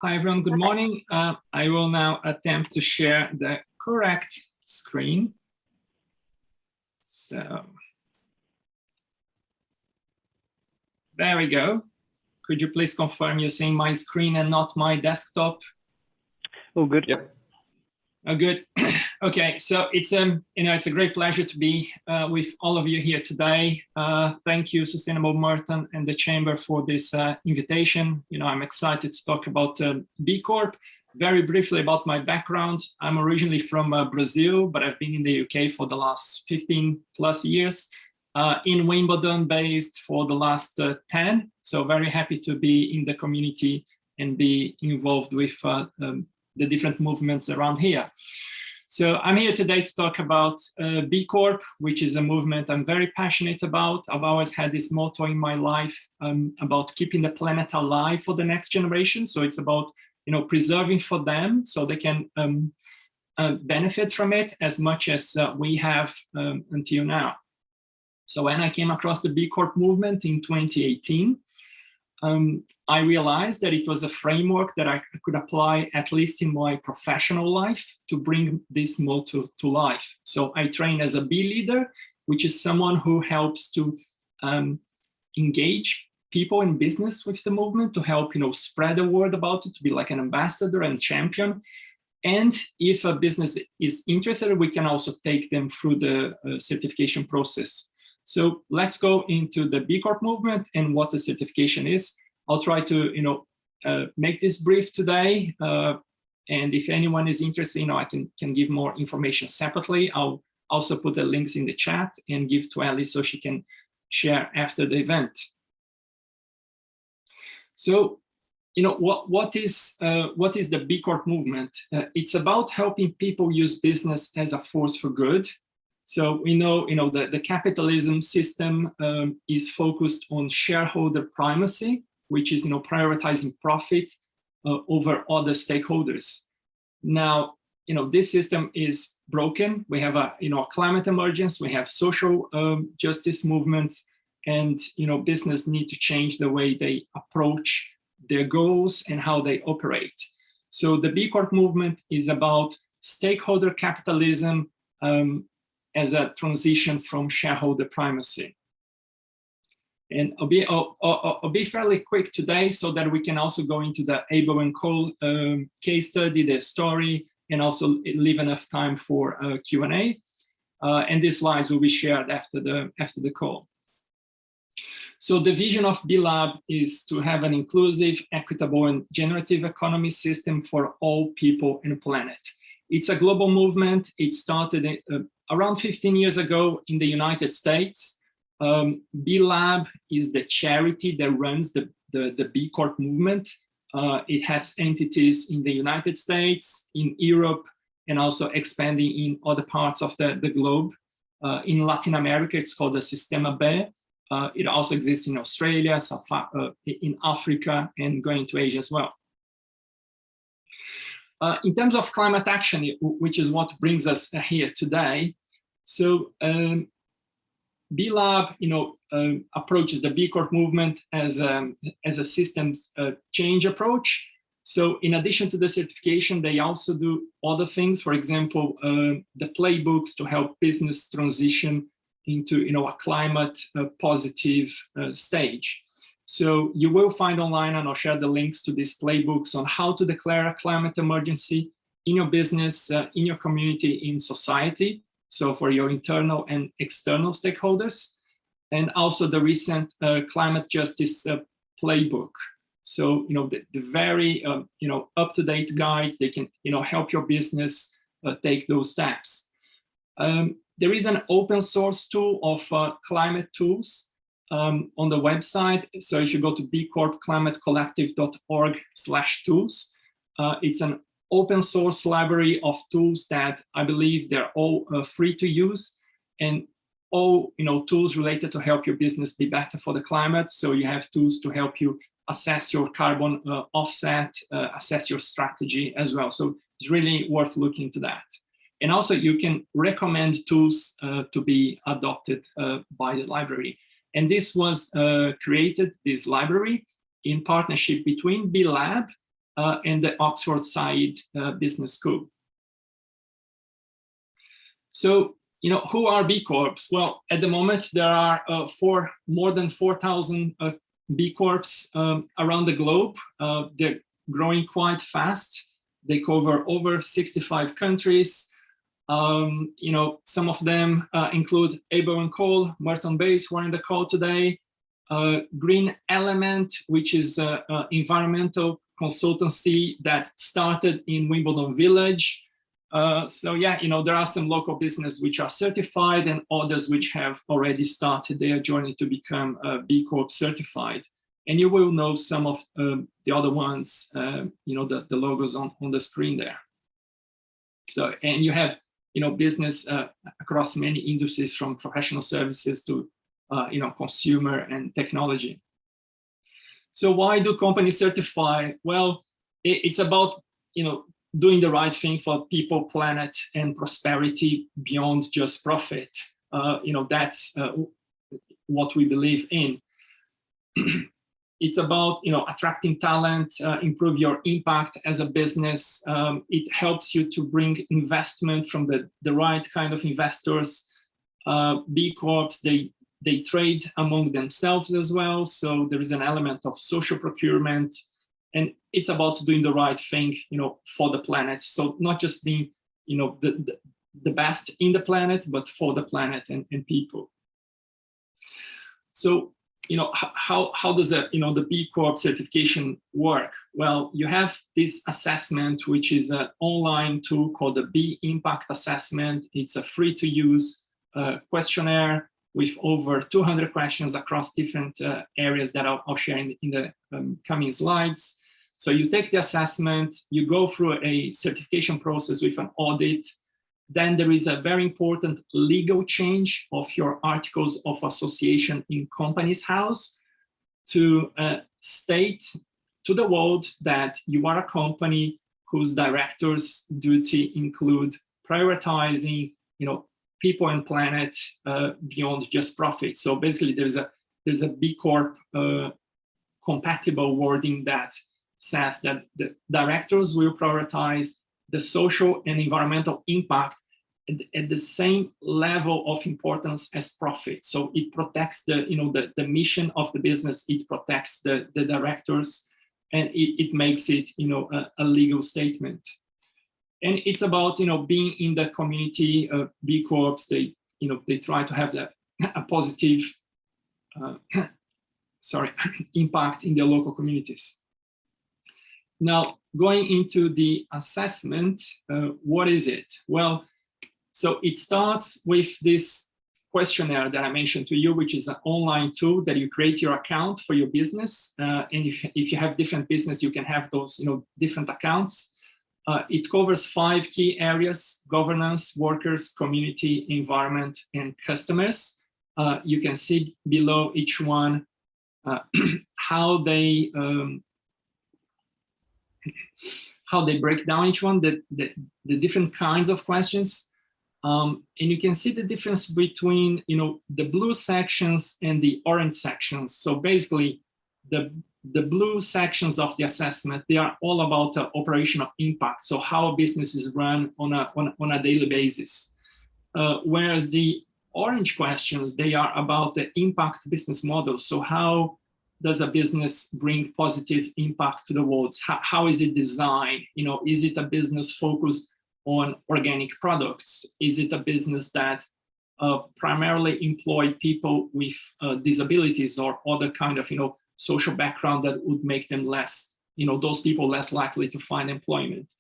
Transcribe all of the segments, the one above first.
Hi everyone, good morning. I will now attempt to share the correct screen. So there we go. Could you please confirm you're seeing my screen and not my desktop? Oh, good. Yep. Oh, good. Okay, so it's it's a great pleasure to be with all of you here today. Thank you, Sustainable Merton and the Chamber, for this invitation. I'm excited to talk about B Corp. Very briefly about my background. I'm originally from Brazil, but I've been in the UK for the last 15 plus years. In Wimbledon based for the last 10. So very happy to be in the community and be involved with the different movements around here. So I'm here today to talk about B Corp, which is a movement I'm very passionate about. I've always had this motto in my life about keeping the planet alive for the next generation. So it's about preserving for them so they can benefit from it as much as we have until now. So when I came across the B Corp movement in 2018, I realized that it was a framework that I could apply, at least in my professional life, to bring this motto to life. So I train as a B leader, which is someone who helps to engage people in business with the movement, to help spread the word about it, to be like an ambassador and champion. And if a business is interested, we can also take them through the certification process. So let's go into the B Corp movement and what the certification is. I'll try to, make this brief today. And if anyone is interested, I can give more information separately. I'll also put the links in the chat and give to Ellie so she can share after the event. So, what is the B Corp movement? It's about helping people use business as a force for good. So we know, the capitalism system is focused on shareholder primacy, which is, prioritizing profit over other stakeholders. Now, this system is broken. We have a climate emergency, we have social justice movements, and, business need to change the way they approach their goals and how they operate. So the B Corp movement is about stakeholder capitalism, as a transition from shareholder primacy. And I'll be fairly quick today so that we can also go into the Abel and Cole case study, the story, and also leave enough time for Q&A. And these slides will be shared after the call. So the vision of B Lab is to have an inclusive, equitable, and generative economy system for all people and planet. It's a global movement. It started around 15 years ago in the United States. B Lab is the charity that runs the B Corp movement. It has entities in the United States, in Europe, and also expanding in other parts of the globe. In Latin America, it's called the Sistema B. It also exists in Australia, in Africa, and going to Asia as well. In terms of climate action, which is what brings us here today, so B Lab, approaches the B Corp movement as a systems change approach. So in addition to the certification, they also do other things. For example, the playbooks to help business transition into a climate positive stage. So you will find online, and I'll share the links to these playbooks on how to declare a climate emergency in your business, in your community, in society. So for your internal and external stakeholders, and also the recent climate justice playbook. So, the very, up-to-date guides, they can, help your business take those steps. There is an open source tool of climate tools on the website. So if you go to bcorpclimatecollective.org/tools, it's an open source library of tools that I believe they're all free to use, and all tools related to help your business be better for the climate. So you have tools to help you assess your carbon offset, assess your strategy as well. So it's really worth looking into that. And also you can recommend tools to be adopted by the library. And this was created, this library, in partnership between B Lab, and the Oxford Said Business School. So, who are B Corps? Well, at the moment, there are more than 4,000 B Corps around the globe. They're growing quite fast. They cover over 65 countries. Some of them include Abel Cole, Merton-based, who are in the call today. Green Element, which is an environmental consultancy that started in Wimbledon Village. There are some local business which are certified and others which have already started their journey to become B Corp certified. And you will know some of the other ones, the logos on the screen there. So, and you have, business across many industries, from professional services to, consumer and technology. So why do companies certify? Well, it's about, doing the right thing for people, planet, and prosperity beyond just profit. That's what we believe in. It's about, attracting talent, improve your impact as a business. It helps you to bring investment from the right kind of investors. B Corps, they trade among themselves as well. So there is an element of social procurement, and it's about doing the right thing, for the planet. So not just being, the best in the planet, but for the planet and people. So, how does the B Corp certification work? Well, you have this assessment, which is an online tool called the B Impact Assessment. It's a free-to-use questionnaire with over 200 questions across different areas that I'll share in the coming slides. So you take the assessment, you go through a certification process with an audit. Then there is a very important legal change of your articles of association in Companies House to state to the world that you are a company whose directors' duty include prioritizing, people and planet beyond just profit. So basically, there's a B Corp compatible wording that says that the directors will prioritize the social and environmental impact at the same level of importance as profit. So it protects the mission of the business, it protects the directors, and it makes it a legal statement. And it's about being in the community. B Corps, they try to have a positive impact in their local communities. Now, going into the assessment, what is it? Well, so it starts with this questionnaire that I mentioned to you, which is an online tool that you create your account for your business. And if you have different business, you can have those different accounts. It covers 5 key areas: governance, workers, community, environment, and customers. You can see below each one how they break down each one, the different kinds of questions. And you can see the difference between the blue sections and the orange sections. So basically, the blue sections of the assessment, they are all about operational impact. So how a business is run on a daily basis. Whereas the orange questions, they are about the impact business model. So how does a business bring positive impact to the world? How is it designed? Is it a business focused on organic products? Is it a business that primarily employ people with disabilities or other kind of social background that would make them less, those people less likely to find employment?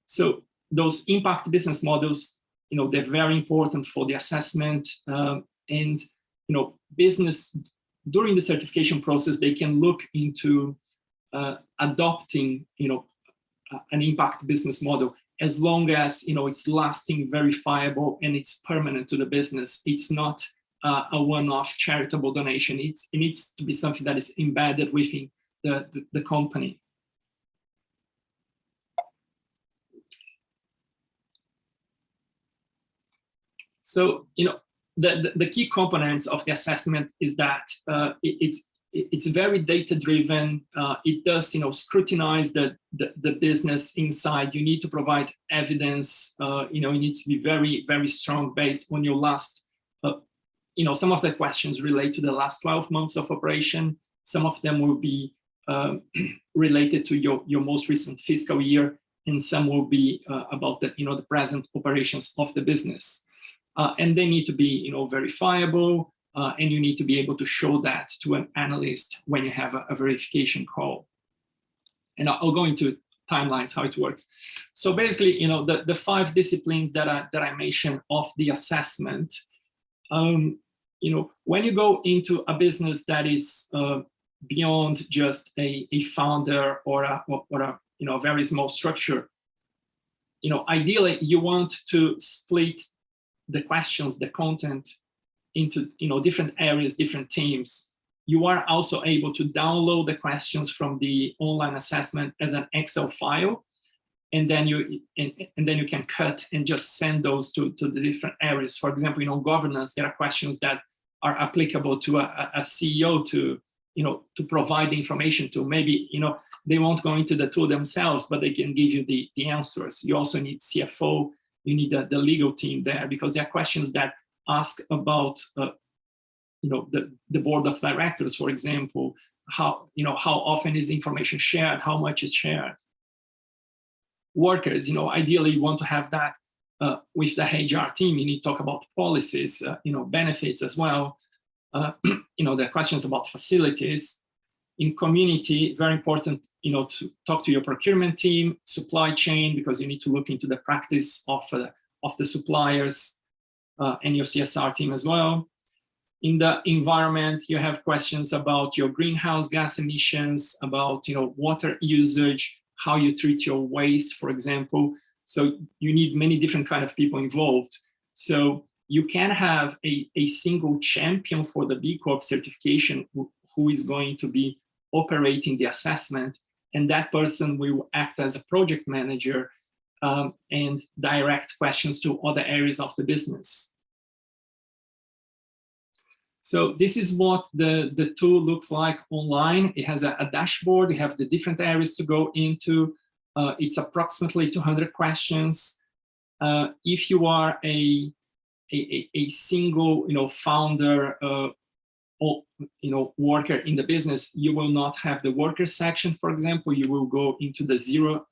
So those impact business models, they're very important for the assessment. And business during the certification process, they can look into adopting, an impact business model, as long as it's lasting, verifiable, and it's permanent to the business. It's not a one-off charitable donation. It needs to be something that is embedded within the company. So the key components of the assessment is that it's very data driven. It does, scrutinize the business inside. You need to provide evidence. You need to be very, very strong based on your last, some of the questions relate to the last 12 months of operation. Some of them will be related to your most recent fiscal year, and some will be about the present operations of the business. And they need to be, verifiable. And you need to be able to show that to an analyst when you have a verification call. And I'll go into timelines, how it works. So basically, the 5 disciplines that I mentioned of the assessment, when you go into a business that is beyond just a founder or a very small structure, ideally you want to split the questions, the content, into different areas, different teams. You are also able to download the questions from the online assessment as an Excel file, and then you can cut and just send those to the different areas. For example, governance, there are questions that are applicable to a CEO to provide the information to. Maybe they won't go into the tool themselves, but they can give you the answers. You also need CFO, you need the legal team there, because there are questions that ask about the board of directors, for example. How often is information shared, how much is shared. Workers, ideally you want to have that with the HR team. You need to talk about policies, benefits as well. The questions about facilities. In community, very important, to talk to your procurement team, supply chain, because you need to look into the practice of the suppliers, and your CSR team as well. In the environment, you have questions about your greenhouse gas emissions, about water usage, how you treat your waste, for example. So you need many different kind of people involved. So you can have a single champion for the B Corp certification who is going to be operating the assessment, and that person will act as a project manager and direct questions to other areas of the business. So this is what the tool looks like online. It has a dashboard. You have the different areas to go into. It's approximately 200 questions. If you are a single, founder, or worker in the business, you will not have the worker section, for example. You will go into the zero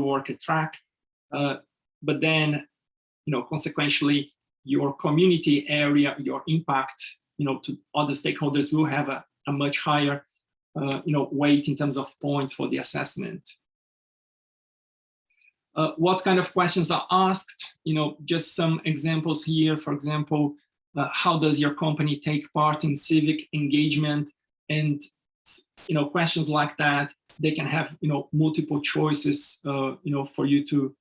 worker track. But then, consequentially, your community area, your impact, to other stakeholders will have a much higher, weight in terms of points for the assessment. What kind of questions are asked? Just some examples here. For example, how does your company take part in civic engagement? And questions like that. They can have multiple choices, for you to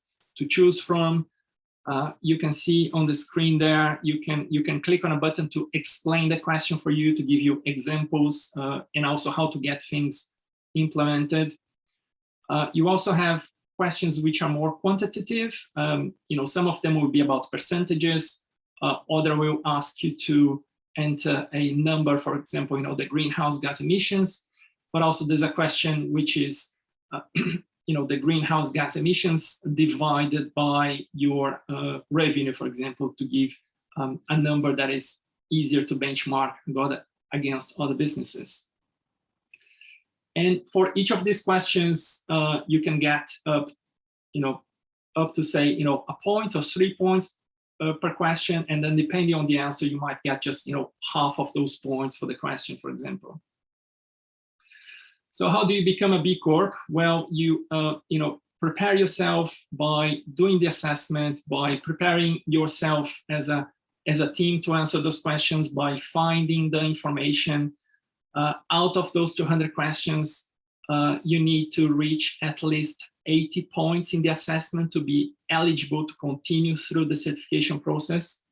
choose from. You can see on the screen there, you can click on a button to explain the question for you, to give you examples, and also how to get things implemented. You also have questions which are more quantitative. Some of them will be about percentages. Other will ask you to enter a number, for example, the greenhouse gas emissions. But also there's a question which is, the greenhouse gas emissions divided by your revenue, for example, to give a number that is easier to benchmark against other businesses. And for each of these questions, you can get up to say, a point or 3 points per question. And then depending on the answer, you might get just, half of those points for the question, for example. So how do you become a B Corp? Well, you prepare yourself by doing the assessment, by preparing yourself as a team to answer those questions, by finding the information. Out of those 200 questions, you need to reach at least 80 points in the assessment to be eligible to continue through the certification process.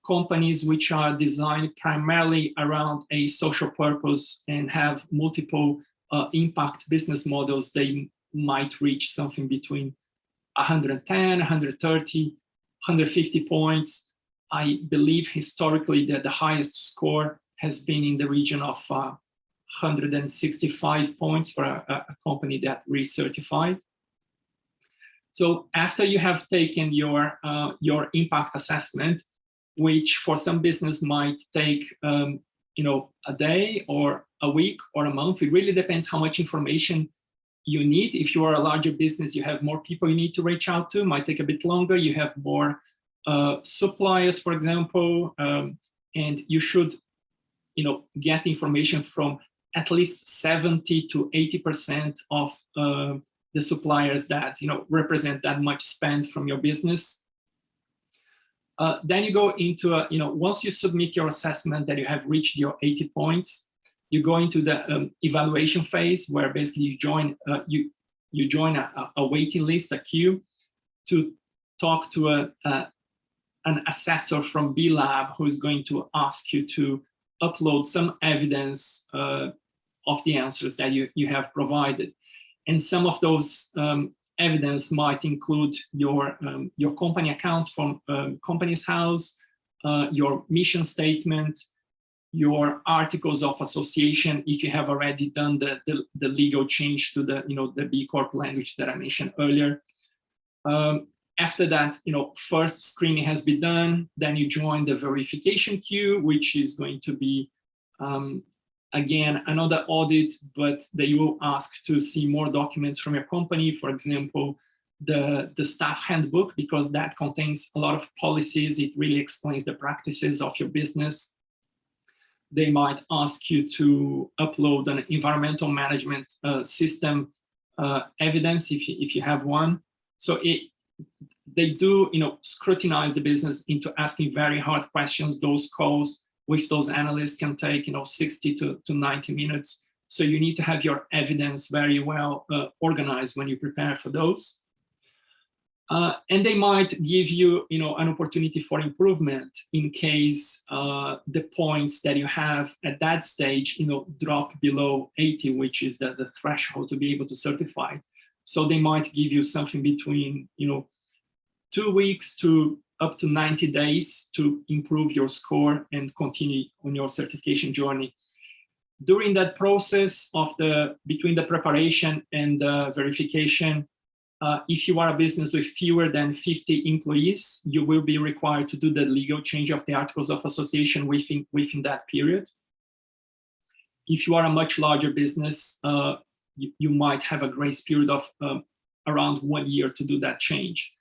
Companies which are designed primarily around a social purpose and have multiple impact business models, they might reach something between 110, 130, 150 points. I believe historically that the highest score has been in the region of 165 points for a company that recertified. So after you have taken your impact assessment, which for some business might take a day or a week or a month, it really depends how much information you need. If you are a larger business, you have more people you need to reach out to, might take a bit longer. You have more suppliers, for example, and you should get information from at least 70 to 80% of the suppliers that represent that much spend from your business. Then you go into once you submit your assessment that you have reached your 80 points, you go into the evaluation phase, where basically you join a waiting list, a queue, to talk to an assessor from B Lab, who is going to ask you to upload some evidence of the answers that you have provided. And some of those evidence might include your company account from Companies House, your mission statement, your articles of association, if you have already done the legal change to the B Corp language that I mentioned earlier. After that, first screening has been done, then you join the verification queue, which is going to be, again, another audit, but they will ask to see more documents from your company. For example, the staff handbook, because that contains a lot of policies. It really explains the practices of your business. They might ask you to upload an environmental management system evidence if you have one. So they do scrutinize the business into asking very hard questions. Those calls with those analysts can take 60 to 90 minutes. So you need to have your evidence very well organized when you prepare for those. And they might give you an opportunity for improvement in case the points that you have at that stage drop below 80, which is the threshold to be able to certify. So they might give you something between 2 weeks to up to 90 days to improve your score and continue on your certification journey. During that process between the preparation and the verification, if you are a business with fewer than 50 employees, you will be required to do the legal change of the articles of association within that period. If you are a much larger business, you might have a grace period of around 1 year to do that change.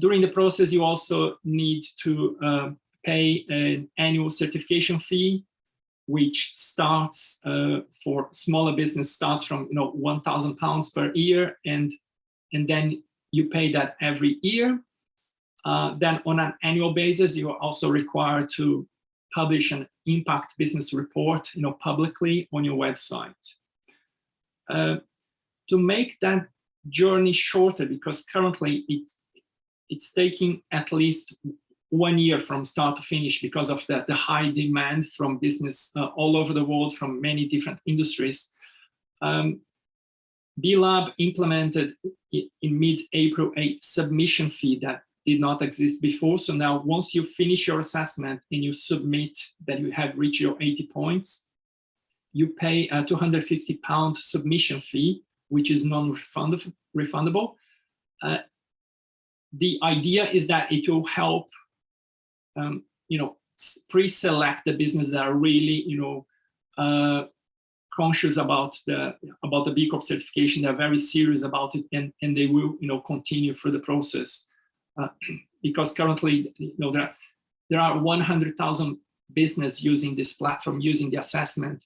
During the process, you also need to pay an annual certification fee, which starts for smaller business starts from £1,000 per year, and then you pay that every year. Then on an annual basis, you are also required to publish an impact business report publicly on your website. To make that journey shorter, because currently it's taking at least 1 year from start to finish because of the high demand from business all over the world from many different industries. B Lab implemented in mid-April a submission fee that did not exist before. So now once you finish your assessment and you submit that you have reached your 80 points, you pay a £250 submission fee, which is non-refundable. The idea is that it will help pre-select the business that are really conscious about the B Corp certification. They're very serious about it, and they will continue through the process because currently there are 100,000 business using this platform, using the assessment.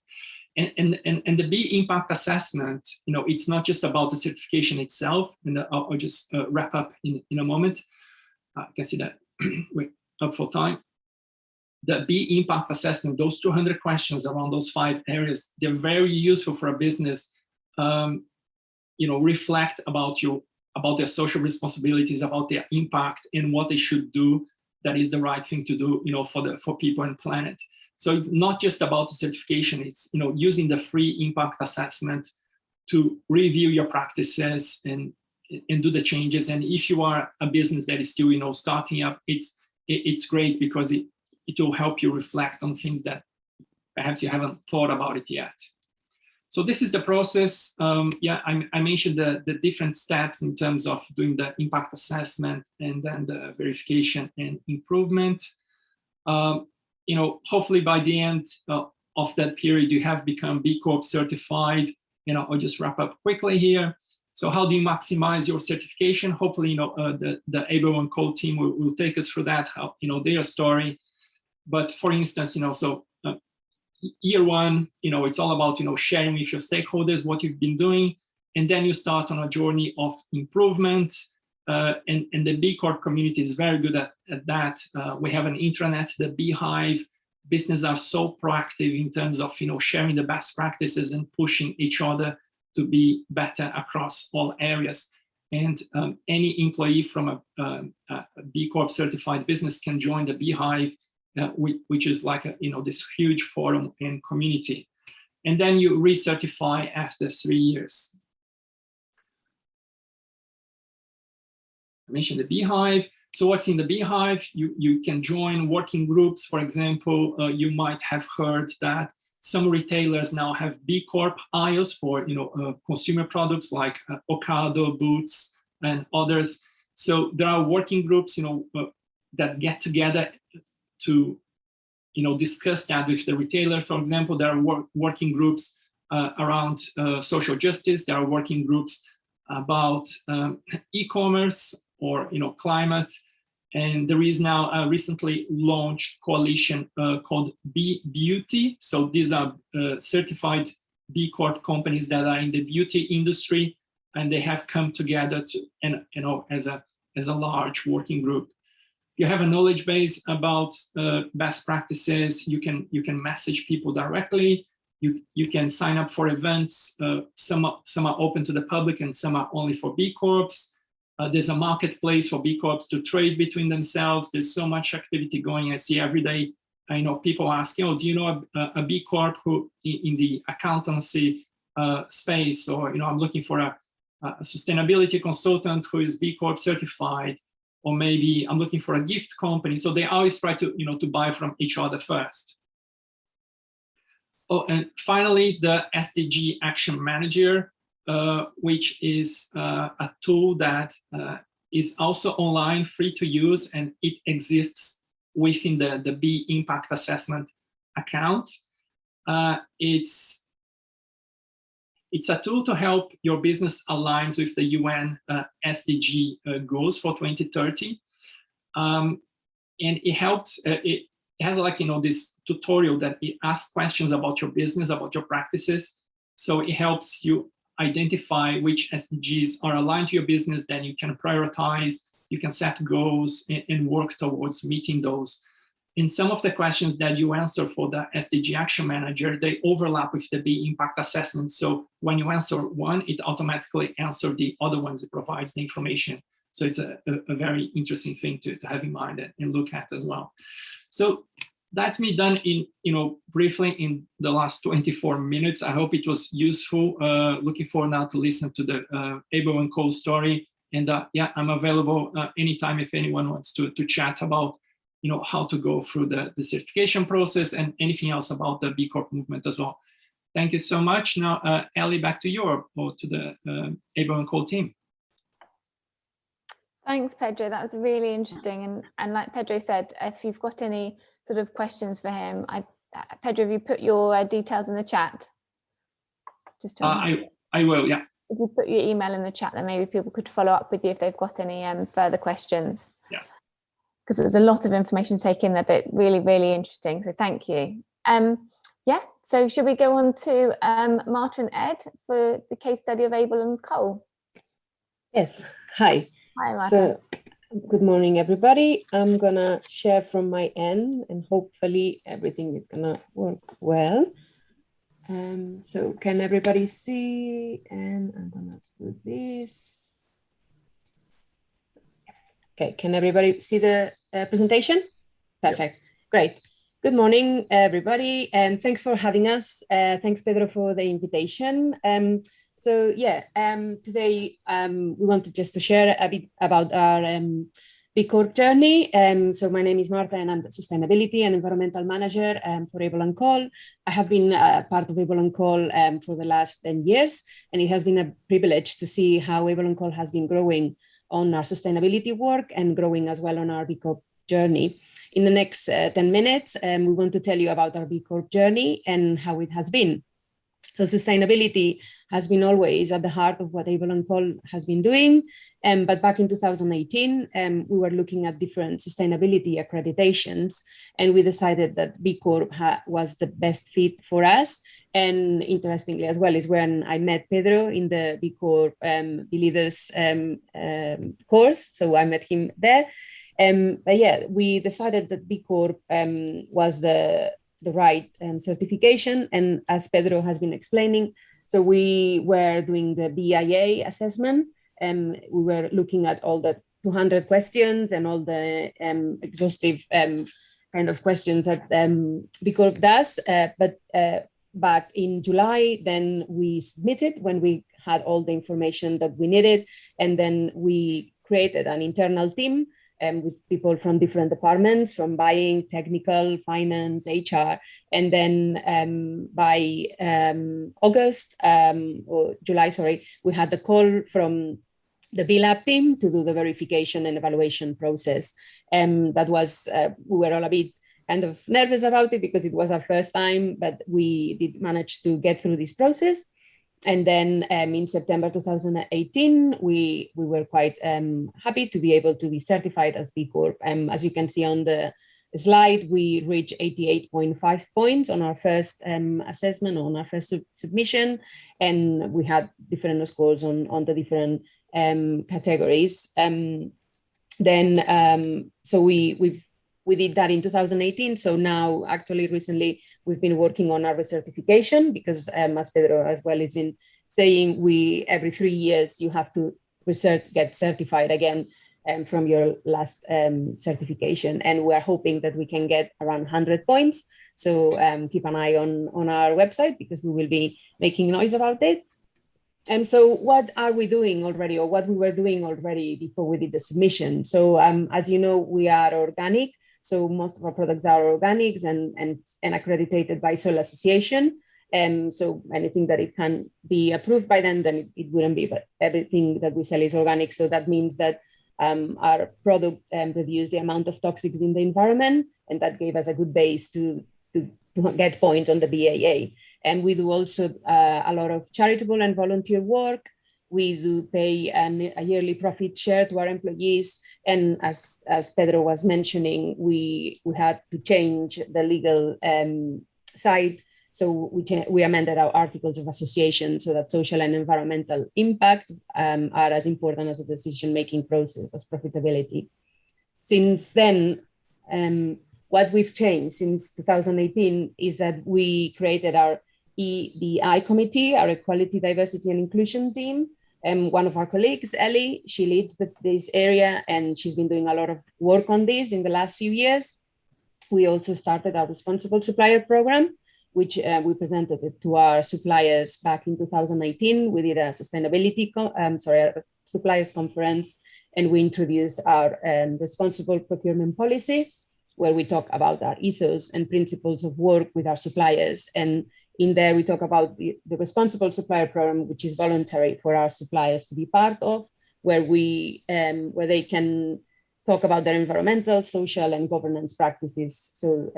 And the B Impact assessment, it's not just about the certification itself, and I'll just wrap up in a moment. I can see that we're up for time. The B Impact assessment, those 200 questions around those 5 areas, they're very useful for a business, reflect about their social responsibilities, about their impact, and what they should do that is the right thing to do, for people and planet. So not just about the certification, it's using the free impact assessment to review your practices and do the changes. And if you are a business that is still starting up, it's it's great because it will help you reflect on things that perhaps you haven't thought about it yet. So this is the process. I mentioned the different steps in terms of doing the impact assessment and then the verification and improvement. Hopefully by the end of that period, you have become B Corp certified. I'll just wrap up quickly here. So how do you maximize your certification? Hopefully, the Abel Cole team will take us through that, their story. But for instance, year one, it's all about, sharing with your stakeholders what you've been doing. And then you start on a journey of improvement. And the B Corp community is very good at that. We have an intranet, the Beehive. Businesses are so proactive in terms of, sharing the best practices and pushing each other to be better across all areas. And any employee from a B Corp certified business can join the Beehive, which is like this huge forum and community. And then you recertify after 3 years. I mentioned the Beehive. So what's in the Beehive? You can join working groups. For example, you might have heard that some retailers now have B Corp aisles for consumer products like Ocado, Boots, and others. So there are working groups that get together to discuss that with the retailer. For example, there are working groups around social justice. There are working groups about e-commerce or climate. And there is now a recently launched coalition called B Beauty. So these are certified B Corp companies that are in the beauty industry, and they have come together to, as a large working group. You have a knowledge base about best practices. You can message people directly. You can sign up for events. Some are open to the public and some are only for B Corps. There's a marketplace for B Corps to trade between themselves. There's so much activity going. I see every day. I know people ask, do you know a B Corp who in the accountancy space, or I'm looking for a sustainability consultant who is B Corp certified, or maybe I'm looking for a gift company. So they always try to to buy from each other first. Oh, and finally, the SDG Action Manager, which is a tool that is also online, free to use, and it exists within the B Impact Assessment account. It's a tool to help your business aligns with the UN SDG goals for 2030. And it helps, it has this tutorial that it asks questions about your business, about your practices. So it helps you identify which SDGs are aligned to your business. Then you can prioritize, you can set goals and work towards meeting those. In some of the questions that you answer for the SDG Action Manager, they overlap with the B Impact Assessment. So when you answer one, it automatically answers the other ones. It provides the information. So it's a very interesting thing to have in mind and look at as well. So that's me done in briefly in the last 24 minutes. I hope it was useful. Looking forward now to listen to the Abel Cole story. And I'm available anytime if anyone wants to chat about how to go through the certification process and anything else about the B Corp movement as well. Thank you so much. Now, Ellie, back to you or to the Abel Cole team. Thanks, Pedro. That was really interesting. And like Pedro said, if you've got any sort of questions for him, Pedro, have you put your details in the chat? Just I will, yeah. If you put your email in the chat, then maybe people could follow up with you if they've got any further questions. Yeah. Because there's a lot of information to take in there, but really, really interesting. So thank you. Yeah, so should we go on to Marta and Ed for the case study of Abel and Cole? Yes, hi. Hi, Marta. So, good morning, everybody. I'm gonna share from my end and hopefully everything is gonna work well. So can everybody see? And I'm gonna do this. Okay, can everybody see the presentation? Perfect, great. Good morning, everybody, and thanks for having us. Thanks, Pedro, for the invitation. So yeah, today we wanted just to share a bit about our B Corp journey. So my name is Marta and I'm the Sustainability and Environmental Manager for Abel Cole. I have been part of Abel Cole for the last 10 years, and it has been a privilege to see how Abel Cole has been growing on our sustainability work and growing as well on our B Corp journey. In the next 10 minutes, we want to tell you about our B Corp journey and how it has been. So sustainability has been always at the heart of what Abel Cole has been doing. But back in 2018, we were looking at different sustainability accreditations, and we decided that B Corp was the best fit for us. And interestingly as well is when I met Pedro in the B Corp B Leaders course. So I met him there. But yeah, we decided that B Corp was the right certification. And as Pedro has been explaining, so we were doing the BIA assessment, and we were looking at all the 200 questions and all the exhaustive kind of questions that B Corp does. But back in July, then we submitted when we had all the information that we needed, and then we created an internal team with people from different departments, from buying, technical, finance, HR. And then by August or July, sorry, we had the call from the B Lab team to do the verification and evaluation process. That was, we were all a bit kind of nervous about it because it was our first time, but we did manage to get through this process. And then in September 2018, we were quite happy to be able to be certified as B Corp. As you can see on the slide, we reached 88.5 points on our first assessment, on our first submission, and we had different scores on the different categories. So we did that in 2018. So now, actually, recently, we've been working on our recertification because, as Pedro as well has been saying, every 3 years you have to get certified again from your last certification, and we are hoping that we can get around 100 points. So keep an eye on our website because we will be making noise about it. And so what are we doing already, or what we were doing already before we did the submission? So as you know, we are organic. So most of our products are organics and accredited by Soil Association. So anything that it can be approved by them, then it wouldn't be, but everything that we sell is organic. So that means that our product reduced the amount of toxics in the environment, and that gave us a good base to get points on the BAA. And we do also a lot of charitable and volunteer work. We do pay a yearly profit share to our employees. And as Pedro was mentioning, we had to change the legal side. So we amended our articles of association so that social and environmental impact are as important as the decision-making process as profitability. Since then, what we've changed since 2018 is that we created our EDI committee, our Equality, Diversity and Inclusion team. One of our colleagues, Ellie, she leads this area, and she's been doing a lot of work on this in the last few years. We also started our responsible supplier program, which we presented it to our suppliers back in 2019. We did a suppliers conference, and we introduced our responsible procurement policy, where we talk about our ethos and principles of work with our suppliers. And in there, we talk about the responsible supplier program, which is voluntary for our suppliers to be part of, where they can talk about their environmental, social, and governance practices. So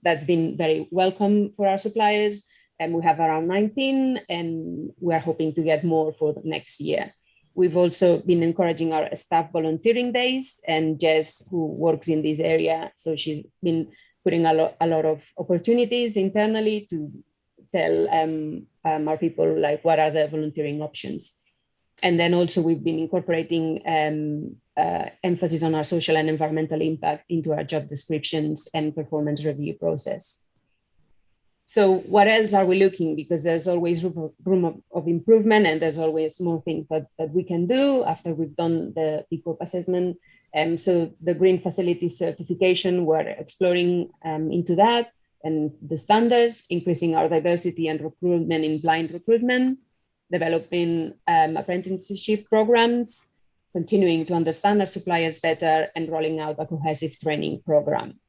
that's been very welcome for our suppliers. And we have around 19, and we're hoping to get more for the next year. We've also been encouraging our staff volunteering days, and Jess, who works in this area, so she's been putting a lot of opportunities internally to tell our people like what are the volunteering options. And then also we've been incorporating emphasis on our social and environmental impact into our job descriptions and performance review process. So what else are we looking? Because there's always room of improvement, and there's always more things that we can do after we've done the B Corp assessment. So the green facilities certification, we're exploring into that, and the standards, increasing our diversity and recruitment in blind recruitment, developing apprenticeship programs, continuing to understand our suppliers better and rolling out a cohesive training program.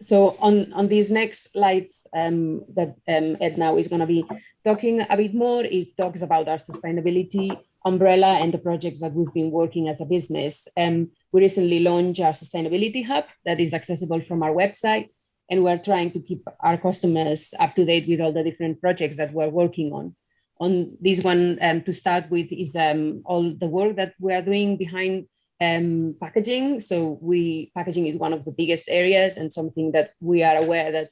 So on these next slides that Ed now is going to be talking a bit more, it talks about our sustainability umbrella and the projects that we've been working as a business. We recently launched our sustainability hub that is accessible from our website, and we're trying to keep our customers up to date with all the different projects that we're working on. On this one, to start with, is all the work that we are doing behind packaging. So packaging is one of the biggest areas and something that we are aware that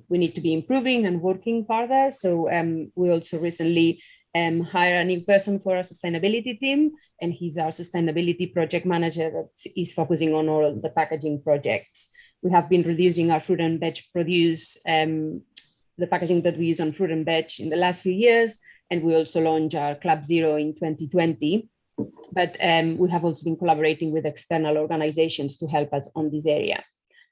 we need to be improving and working further. So we also recently hired a new person for our sustainability team, and he's our sustainability project manager that is focusing on all the packaging projects. We have been reducing our fruit and veg produce, the packaging that we use on fruit and veg in the last few years, and we also launched our Club Zero in 2020. But we have also been collaborating with external organizations to help us on this area.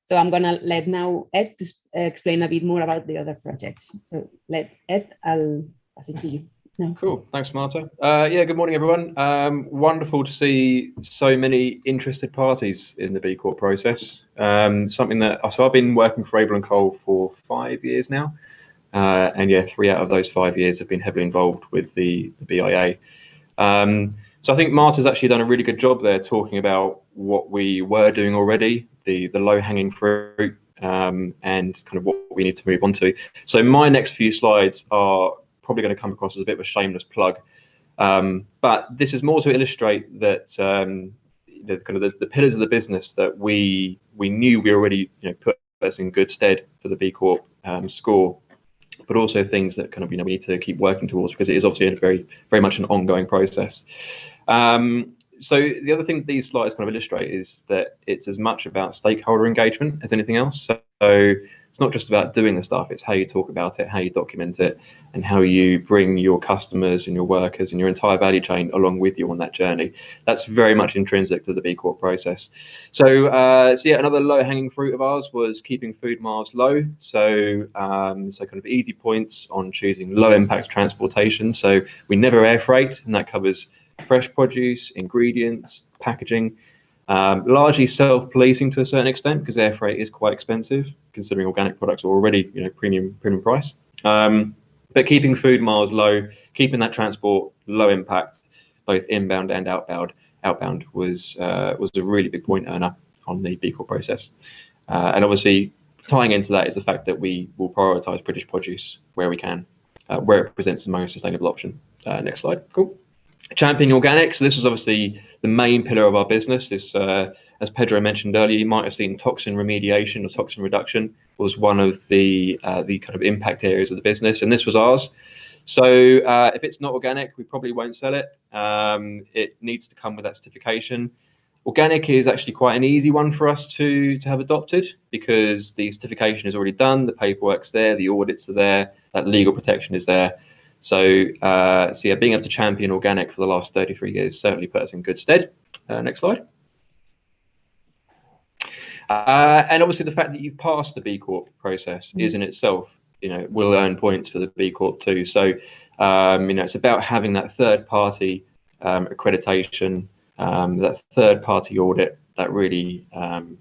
So I'm going to let now Ed to explain a bit more about the other projects. So Ed, I'll pass it to you. No. Cool, thanks Marta. Yeah, good morning everyone. Wonderful to see so many interested parties in the B Corp process. Something that, so I've been working for Abel Cole for 5 years now. And yeah, 3 out of those 5 years have been heavily involved with the BIA. So I think Marta's actually done a really good job there talking about what we were doing already, the low-hanging fruit, and kind of what we need to move on to. So my next few slides are probably going to come across as a bit of a shameless plug, but this is more to illustrate that the kind of the pillars of the business that we knew we already put us in good stead for the B Corp score, but also things that kind of we need to keep working towards, because it is obviously a very much an ongoing process. So the other thing that these slides kind of illustrate is that it's as much about stakeholder engagement as anything else. So it's not just about doing the stuff, it's how you talk about it, how you document it, and how you bring your customers and your workers and your entire value chain along with you on that journey. That's very much intrinsic to the B Corp process. So, yeah, another low-hanging fruit of ours was keeping food miles low. So, so kind of easy points on choosing low-impact transportation. So we never air freight, and that covers fresh produce, ingredients, packaging. Largely self-policing to a certain extent, because air freight is quite expensive, considering organic products are already premium price. But keeping food miles low, keeping that transport low impact, both inbound and outbound. Outbound was a really big point earner on the B Corp process. And obviously tying into that is the fact that we will prioritise British produce where we can, where it presents the most sustainable option. Next slide. Cool. Championing organic. So this was obviously the main pillar of our business. This, as Pedro mentioned earlier, you might have seen toxin remediation or toxin reduction was one of the kind of impact areas of the business, and this was ours. So if it's not organic, we probably won't sell it. It needs to come with that certification. Organic is actually quite an easy one for us to have adopted, because the certification is already done, the paperwork's there, the audits are there, that legal protection is there. So, so yeah, being able to champion organic for the last 33 years certainly put us in good stead. Next slide. And obviously the fact that you've passed the B Corp process is in itself, will earn points for the B Corp too. So, it's about having that third party accreditation, that third party audit that really, kind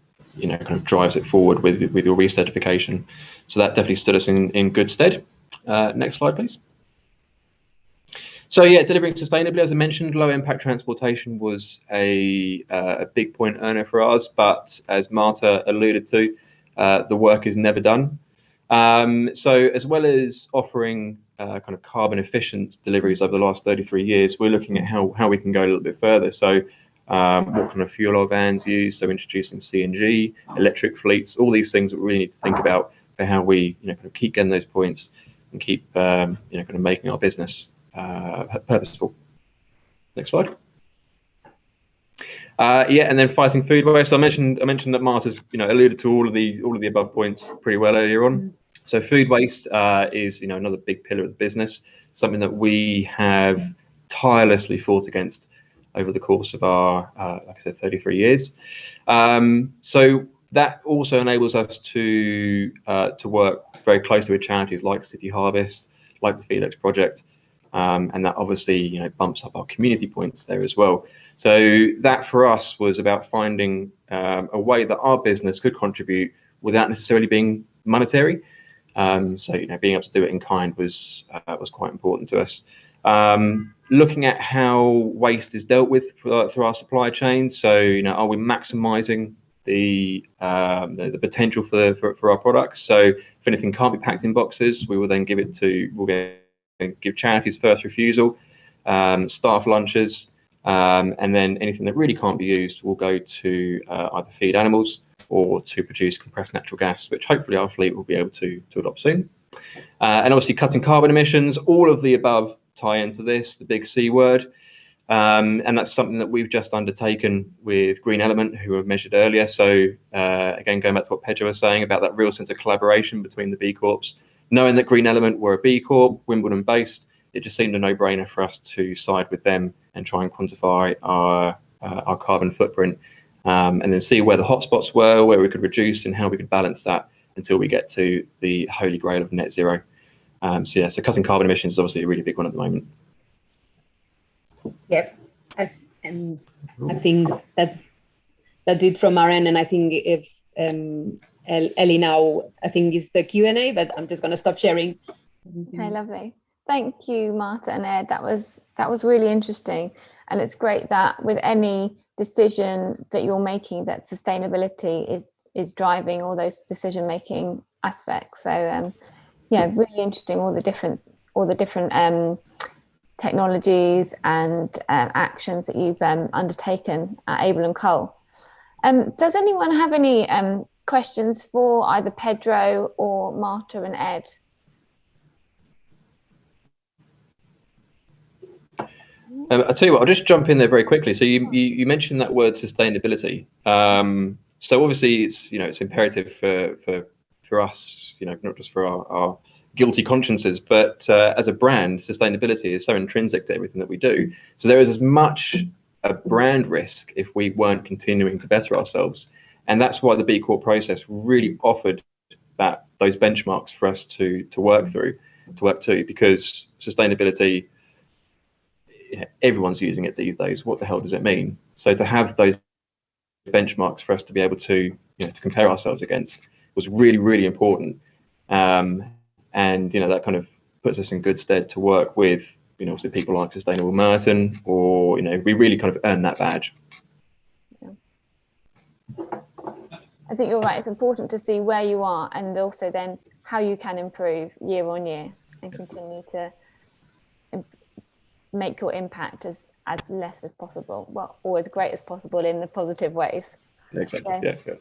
of drives it forward with your recertification. So that definitely stood us in good stead. Next slide, please. So yeah, delivering sustainably, as I mentioned, low impact transportation was a big point earner for us, but as Marta alluded to, the work is never done. So as well as offering kind of carbon efficient deliveries over the last 33 years, we're looking at how we can go a little bit further. So what kind of fuel our vans use, so introducing CNG, electric fleets, all these things that we really need to think about for how we kind of keep getting those points and keep kind of making our business purposeful. Next slide. Yeah, and then fighting food waste. So I mentioned that Marta's alluded to all of the above points pretty well earlier on. So food waste is another big pillar of the business, something that we have tirelessly fought against over the course of our like I said, 33 years. So that also enables us to work very closely with charities like City Harvest, like the Felix Project. And that obviously bumps up our community points there as well. So that for us was about finding a way that our business could contribute without necessarily being monetary. So being able to do it in kind was quite important to us. Looking at how waste is dealt with through our supply chain. So are we maximising the potential for our products? So if anything can't be packed in boxes, we will then give charities first refusal, staff lunches, and then anything that really can't be used will go to either feed animals or to produce compressed natural gas, which hopefully our fleet will be able to adopt soon. And obviously cutting carbon emissions, all of the above tie into this, the big C word. And that's something that we've just undertaken with Green Element, who were measured earlier. So again, going back to what Pedro was saying about that real sense of collaboration between the B Corps, knowing that Green Element were a B Corp, Wimbledon-based, it just seemed a no-brainer for us to side with them and try and quantify our carbon footprint, and then see where the hotspots were, where we could reduce, and how we could balance that until we get to the holy grail of net zero. So cutting carbon emissions is obviously a really big one at the moment. Yep, and I think that's it from our end. And I think if Ellie now, I think is the Q&A, but I'm just going to stop sharing. Okay, lovely. Thank you, Marta and Ed. That was really interesting, and it's great that with any decision that you're making, that sustainability is driving all those decision-making aspects. So yeah, really interesting. All the different technologies and actions that you've undertaken at Abel Cole. Does anyone have any questions for either Pedro or Marta and Ed? I'll tell you what, I'll just jump in there very quickly. So you mentioned that word sustainability. So obviously it's imperative for us, not just for our guilty consciences, but as a brand, sustainability is so intrinsic to everything that we do. So there is as much a brand risk if we weren't continuing to better ourselves. And that's why the B Corp process really offered those benchmarks for us to work to, because sustainability, everyone's using it these days. What the hell does it mean? So to have those benchmarks for us to be able to to compare ourselves against was really, really important. And that kind of puts us in good stead to work with obviously people like Sustainable Merton, or we really kind of earn that badge. I think you're right. It's important to see where you are, and also then how you can improve year on year and continue to make your impact as less as possible, or as great as possible in the positive ways. Exactly. So,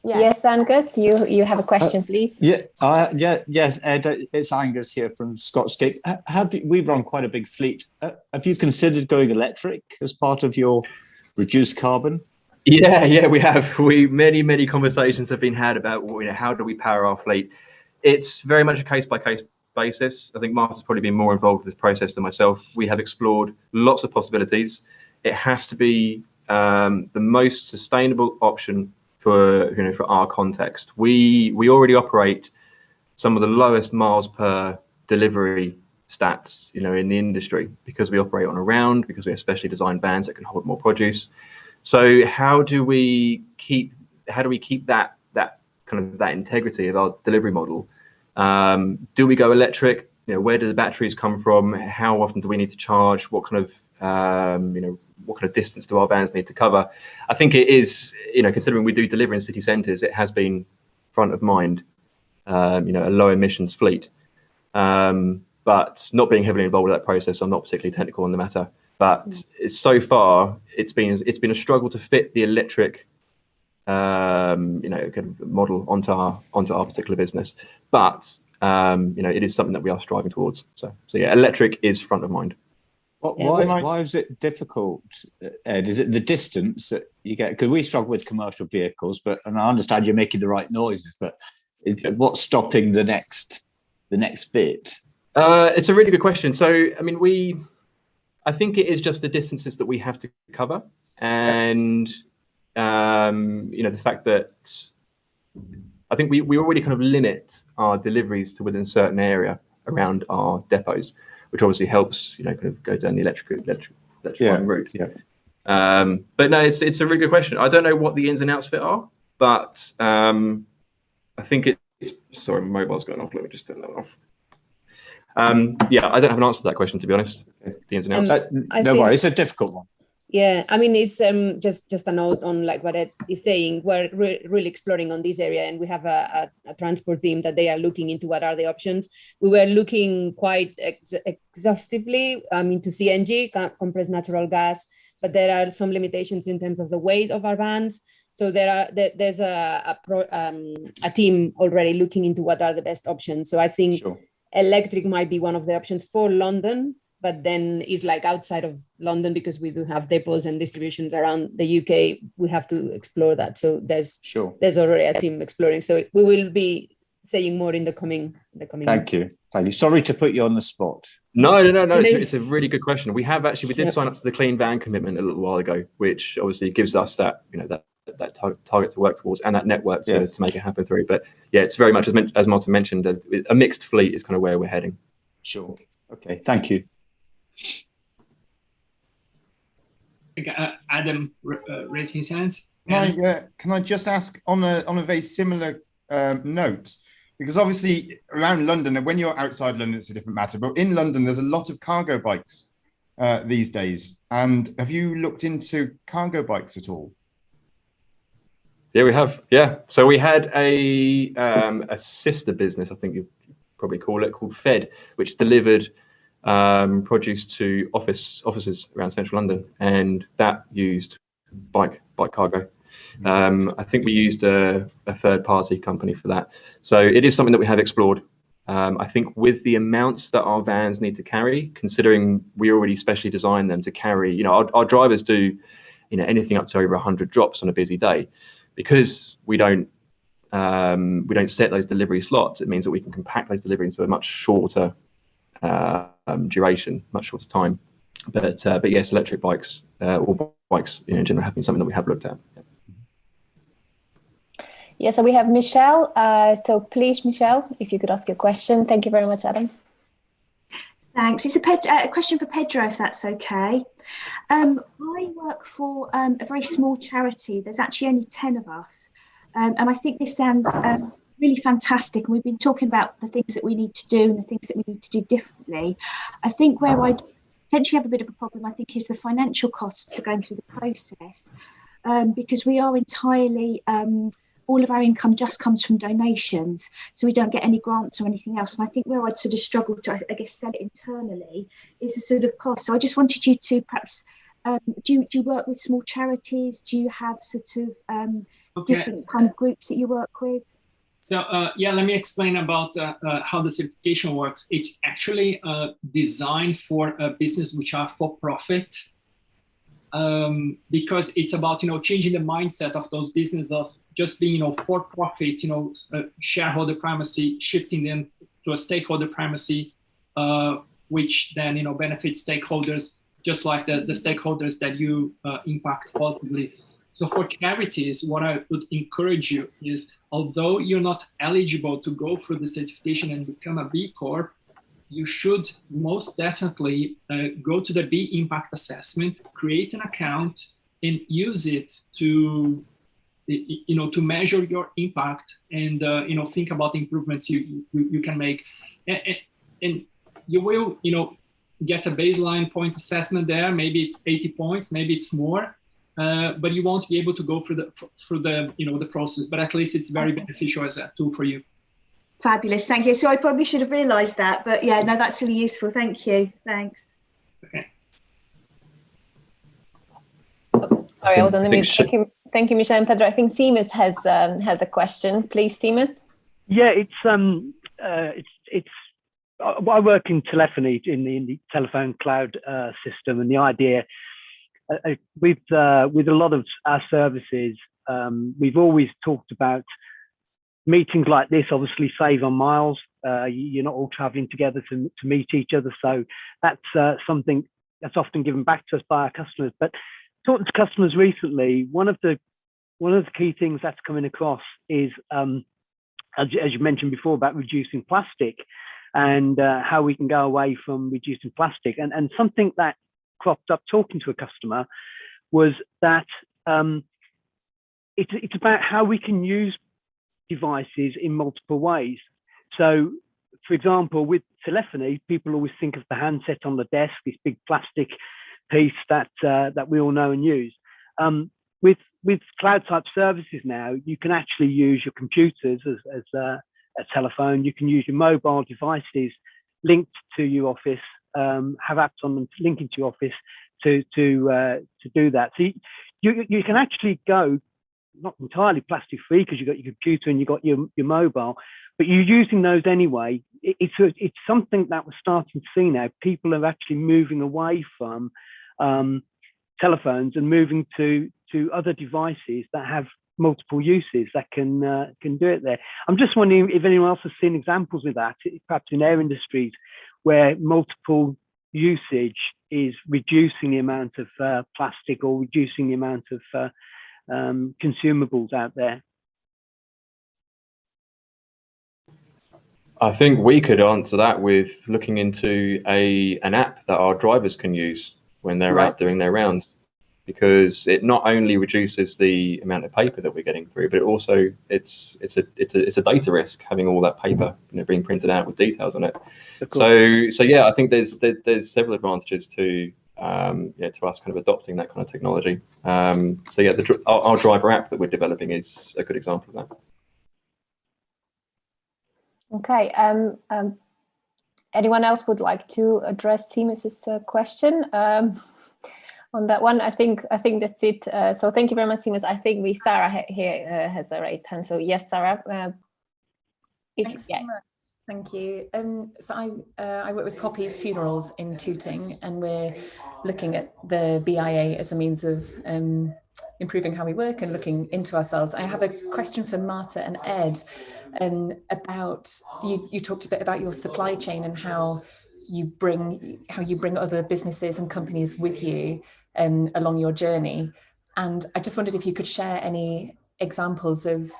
yeah. Yes, Angus, you have a question, please. Yes, Ed, it's Angus here from Scotscape. We run quite a big fleet. Have you considered going electric as part of your reduced carbon? Yeah, we have. Many conversations have been had about how do we power our fleet. It's very much a case-by-case basis. I think Marta's probably been more involved with this process than myself. We have explored lots of possibilities. It has to be the most sustainable option for our context. We already operate some of the lowest miles per delivery stats in the industry, because we operate on a round, because we have specially designed vans that can hold more produce. So how do we keep that kind of that integrity of our delivery model? Do we go electric? Where do the batteries come from? How often do we need to charge? What kind of distance do our vans need to cover? I think it is, considering we do deliver in city centres, it has been front of mind, a low emissions fleet. But not being heavily involved with that process, I'm not particularly technical on the matter. But so far, it's been a struggle to fit the electric, kind of model onto our particular business. But it is something that we are striving towards. So yeah, electric is front of mind. Why is it difficult, Ed? Is it the distance that you get? Because we struggle with commercial vehicles, and I understand you're making the right noises, but what's stopping the next bit? It's a really good question. So I mean, I think it is just the distances that we have to cover, and the fact that I think we already kind of limit our deliveries to within a certain area around our depots, which obviously helps kind of go down the electric route. Yeah. But no, it's a really good question. I don't know what the ins and outs of it are, but I think it's sorry, my mobile's going off. Let me just turn that off. Yeah, I don't have an answer to that question, to be honest. The ins and outs. No worries, it's a difficult one. Yeah, I mean, it's just a note on like what Ed is saying. We're really exploring on this area, and we have a transport team that they are looking into what are the options. We were looking quite exhaustively, into CNG, compressed natural gas, but there are some limitations in terms of the weight of our vans. So there's a team already looking into what are the best options. So I think electric might be one of the options for London, but then is like outside of London, because we do have depots and distributions around the UK. We have to explore that. So there's already a team exploring. So we will be saying more in the coming. Thank you. Sorry to put you on the spot. No. It's a really good question. We did sign up to the Clean Van Commitment a little while ago, which obviously gives us that, that target to work towards, and that network to make it happen through. But yeah, it's very much, as Marta mentioned, a mixed fleet is kind of where we're heading. Sure. Okay. Thank you. Adam raised his hand. Can I just ask on a very similar note? Because obviously around London, and when you're outside London, it's a different matter. But in London, there's a lot of cargo bikes these days. And have you looked into cargo bikes at all? Yeah, we have. Yeah, so we had a sister business, I think you'd probably call it, called Fed, which delivered produce to offices around central London, and that used bike cargo. I think we used a third-party company for that. So it is something that we have explored. I think with the amounts that our vans need to carry, considering we already specially designed them to carry, our drivers do, anything up to over 100 drops on a busy day. Because we don't set those delivery slots, it means that we can compact those deliveries to a much shorter duration, much shorter time. But yes, electric bikes or bikes in general have been something that we have looked at. Yeah, so we have Michelle. So please, Michelle, if you could ask your question. Thank you very much, Adam. Thanks. It's a question for Pedro, if that's okay. I work for a very small charity. There's actually only 10 of us. And I think this sounds really fantastic. And we've been talking about the things that we need to do and the things that we need to do differently. I think where I potentially have a bit of a problem, I think, is the financial costs of going through the process. Because we are entirely... all of our income just comes from donations, so we don't get any grants or anything else. And I think where I'd sort of struggle to, I guess, sell it internally is a sort of cost. So I just wanted you to perhaps, do you work with small charities? Do you have sort of different kind of groups that you work with? So let me explain about how the certification works. It's actually designed for a business which are for profit. Because it's about changing the mindset of those businesses of just being for profit, shareholder primacy, shifting them to a stakeholder primacy, which then benefits stakeholders just like the stakeholders that you impact positively. So for charities, what I would encourage you is, although you're not eligible to go through the certification and become a B Corp, you should most definitely go to the B Impact Assessment, create an account, and use it to, to measure your impact and think about the improvements you can make. And you will, get a baseline point assessment there. Maybe it's 80 points, maybe it's more, but you won't be able to go through the process. But at least it's very beneficial as a tool for you. Fabulous, thank you. So I probably should have realised that, but yeah, no, that's really useful. Thank you. Thanks. Okay. Sorry, I was on the mute. Thank you, Michelle and Pedro. I think Seamus has a question. Please, Seamus. Yeah, I work in telephony in the telephone cloud system, and the idea with a lot of our services, we've always talked about meetings like this obviously save on miles. You're not all traveling together to meet each other. So that's something that's often given back to us by our customers. But talking to customers recently, one of the key things that's coming across is, as you mentioned before, about reducing plastic and how we can go away from reducing plastic. And something that cropped up talking to a customer was that it's about how we can use devices in multiple ways. So, for example, with telephony, people always think of the handset on the desk, this big plastic piece that we all know and use. With cloud type services now, you can actually use your computers as a telephone. You can use your mobile devices linked to your office, have apps on them linking to your office to do that. So you can actually go not entirely plastic free because you've got your computer and you've got your mobile, but you're using those anyway. It's something that we're starting to see now. People are actually moving away from telephones and moving to other devices that have multiple uses that can do it there. I'm just wondering if anyone else has seen examples of that, perhaps in their industries, where multiple usage is reducing the amount of plastic or reducing the amount of consumables out there. I think we could answer that with looking into an app that our drivers can use when they're out doing their rounds, because it not only reduces the amount of paper that we're getting through, but it also it's a data risk having all that paper being printed out with details on it. So yeah, I think there's several advantages to to us kind of adopting that kind of technology. So yeah, our driver app that we're developing is a good example of that. Okay. Anyone else would like to address Seamus's question on that one? I think that's it. So thank you very much, Seamus. I think Sarah here has a raised hand. So yes, Sarah. Thanks so much. Thank you. So I work with Copies Funerals in Tooting, and we're looking at the BIA as a means of improving how we work and looking into ourselves. I have a question for Marta and Ed about you talked a bit about your supply chain and how you bring other businesses and companies with you along your journey. And I just wondered if you could share any examples of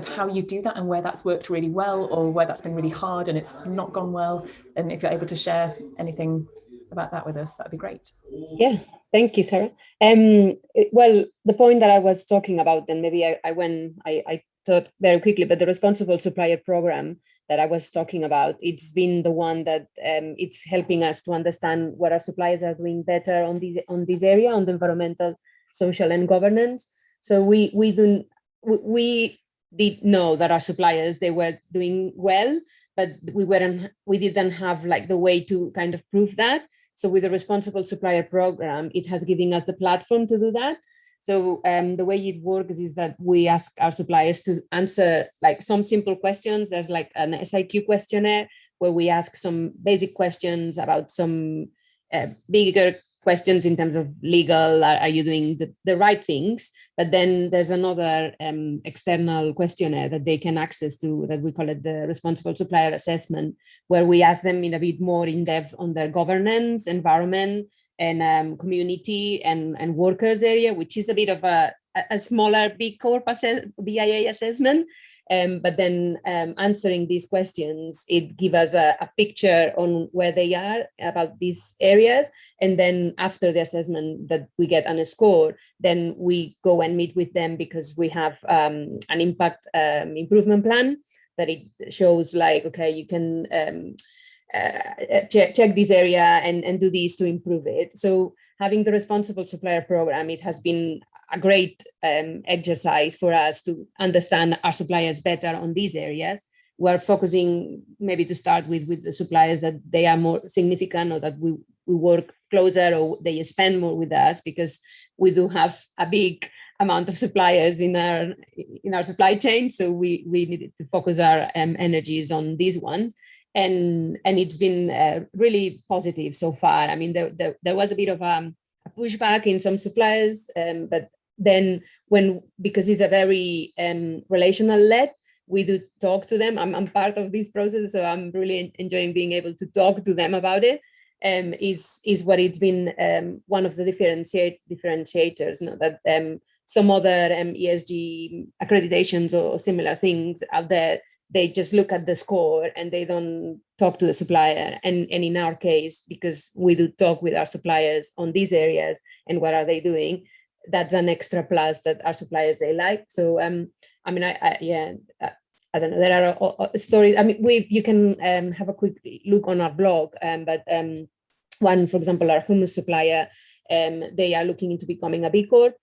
how you do that and where that's worked really well or where that's been really hard and it's not gone well. And if you're able to share anything about that with us, that'd be great. Yeah, thank you, Sarah. Well, the point that I was talking about, and maybe I thought very quickly, but the responsible supplier program that I was talking about, it's been the one that it's helping us to understand what our suppliers are doing better on this area, on the environmental, social, and governance. So we did know that our suppliers, they were doing well, but we didn't have like the way to kind of prove that. So with the responsible supplier program, it has given us the platform to do that. So the way it works is that we ask our suppliers to answer like some simple questions. There's like an SIQ questionnaire where we ask some basic questions about some bigger questions in terms of legal, are you doing the right things? But then there's another external questionnaire that they can access to, that we call it the responsible supplier assessment, where we ask them in a bit more in depth on their governance, environment, and community and workers area, which is a bit of a smaller B Corp BIA assessment. But then answering these questions, it gives us a picture on where they are about these areas. And then after the assessment that we get on a score, then we go and meet with them because we have an impact improvement plan that it shows like, okay, you can check this area and do this to improve it. So having the responsible supplier program, it has been a great exercise for us to understand our suppliers better on these areas. We're focusing maybe to start with the suppliers that they are more significant or that we work closer or they spend more with us, because we do have a big amount of suppliers in our supply chain. So we needed to focus our energies on these ones. And it's been really positive so far. I mean, there was a bit of a pushback in some suppliers, but then because it's a very relational led, we do talk to them. I'm part of this process, so I'm really enjoying being able to talk to them about it. Is what it's been one of the differentiators, you know, that some other ESG accreditations or similar things out there, they just look at the score and they don't talk to the supplier. And in our case, because we do talk with our suppliers on these areas and what are they doing, that's an extra plus that our suppliers, they like. So, I mean, I don't know, there are stories. I mean, you can have a quick look on our blog, but one, for example, our hummus supplier, they are looking into becoming a B Corp.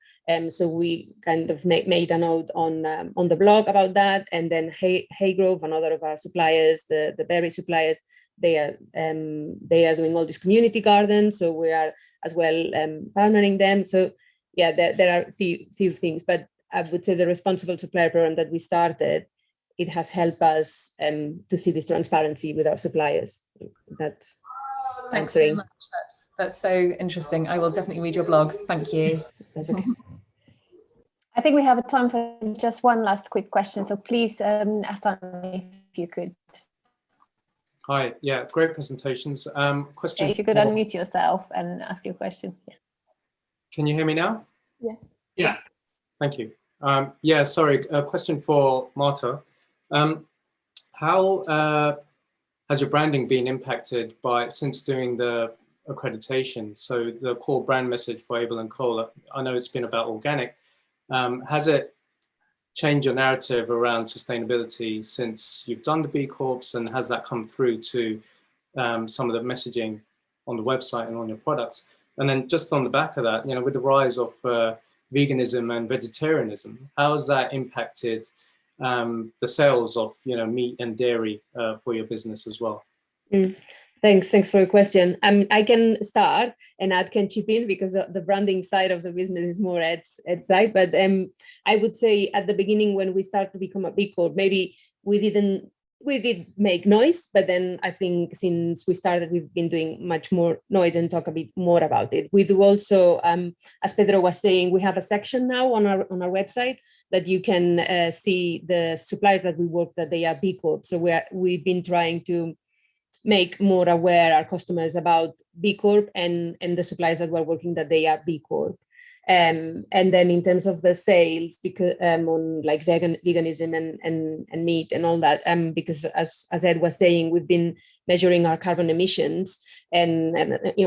So we kind of made a note on the blog about that. And then Haygrove, another of our suppliers, the berry suppliers, they are doing all these community gardens. So we are as well partnering them. So yeah, there are a few things, but I would say the responsible supplier program that we started, it has helped us to see this transparency with our suppliers. Thanks so much. That's so interesting. I will definitely read your blog. Thank you. That's okay. I think we have a time for just one last quick question. So please, Hassan, if you could. Hi, yeah, great presentations. Question. If you could unmute yourself and ask your question. Yeah. Can you hear me now? Yes. Yes. Thank you. Yeah, sorry, a question for Marta. How has your branding been impacted since doing the accreditation? So the core brand message for Abel and Cole, I know it's been about organic. Has it changed your narrative around sustainability since you've done the B Corps, and has that come through to some of the messaging on the website and on your products? And then just on the back of that, with the rise of veganism and vegetarianism, how has that impacted the sales of meat and dairy for your business as well? Thanks for your question. I can start and Ed can chip in because the branding side of the business is more Ed's side. But I would say at the beginning when we started to become a B Corp, maybe we did make noise, but then I think since we started, we've been doing much more noise and talk a bit more about it. We do also, as Pedro was saying, we have a section now on our website that you can see the suppliers that we work that they are B Corp. So we've been trying to make more aware our customers about B Corp and the suppliers that we're working that they are B Corp. And then in terms of the sales, because on like veganism and meat and all that, because as Ed was saying, we've been measuring our carbon emissions and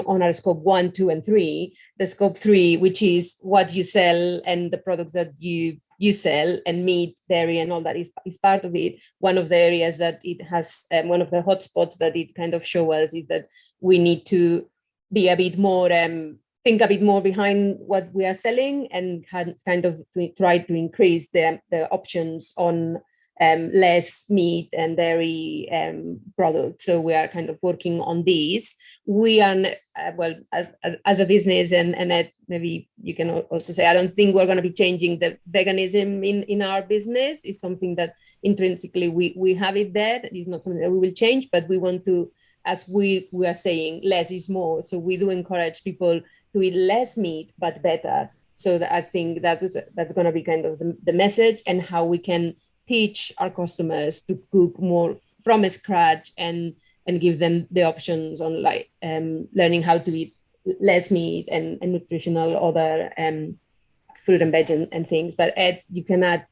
on our scope 1, 2, and 3, the scope 3, which is what you sell and the products that you sell, and meat, dairy, and all that is part of it. One of the areas that it has, one of the hotspots that it kind of shows us is that we need to be a bit more, think a bit more behind what we are selling and kind of try to increase the options on less meat and dairy products. So we are kind of working on these. We are, well, as a business, and maybe you can also say, I don't think we're going to be changing the veganism in our business. It's something that intrinsically we have it there. It's not something that we will change, but we want to, as we are saying, less is more. So we do encourage people to eat less meat, but better. So that I think that's going to be kind of the message, and how we can teach our customers to cook more from scratch and give them the options on like learning how to eat less meat and nutritional other fruit and veg and things. But Ed, you can add.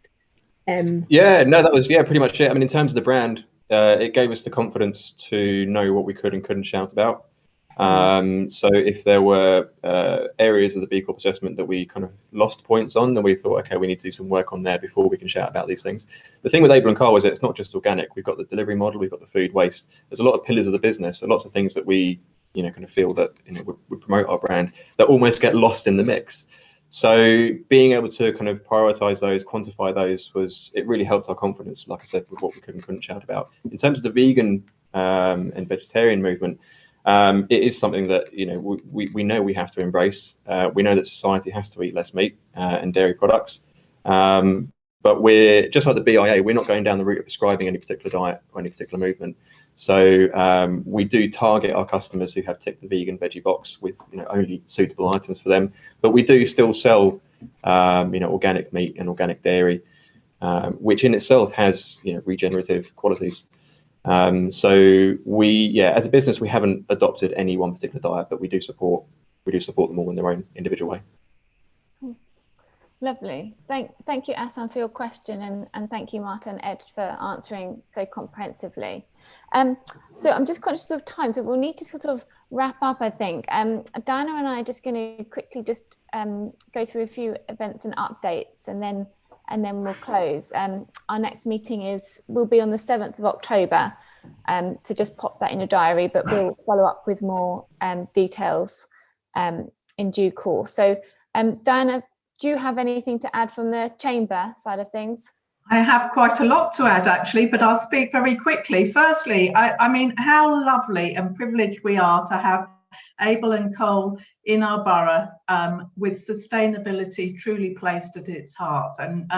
Yeah, no, that was pretty much it. I mean, in terms of the brand, it gave us the confidence to know what we could and couldn't shout about. So if there were areas of the B Corp assessment that we kind of lost points on, then we thought, okay, we need to do some work on there before we can shout about these things. The thing with Abel and Cole is it's not just organic. We've got the delivery model, we've got the food waste. There's a lot of pillars of the business and lots of things that we, kind of feel that would promote our brand that almost get lost in the mix. So being able to kind of prioritize those, quantify those, it really helped our confidence, like I said, with what we could and couldn't shout about. In terms of the vegan and vegetarian movement, it is something that we know we have to embrace. We know that society has to eat less meat and dairy products, but we're just like the BIA. We're not going down the route of prescribing any particular diet or any particular movement. So we do target our customers who have ticked the vegan veggie box with only suitable items for them. But we do still sell organic meat and organic dairy, which in itself has regenerative qualities. So we, as a business, we haven't adopted any one particular diet, but we do support them all in their own individual way. Lovely. Thank you, Asan, for your question, and thank you, Marta and Ed, for answering so comprehensively. So I'm just conscious of time, so we'll need to sort of wrap up, I think. Diana and I are just going to quickly just go through a few events and updates, and then we'll close. Our next meeting will be on the 7th of October, so just pop that in your diary, but we'll follow up with more details in due course. So Diana, do you have anything to add from the chamber side of things? I have quite a lot to add, actually, but I'll speak very quickly. Firstly, I mean, how lovely and privileged we are to have Abel and Cole in our borough, with sustainability truly placed at its heart. And,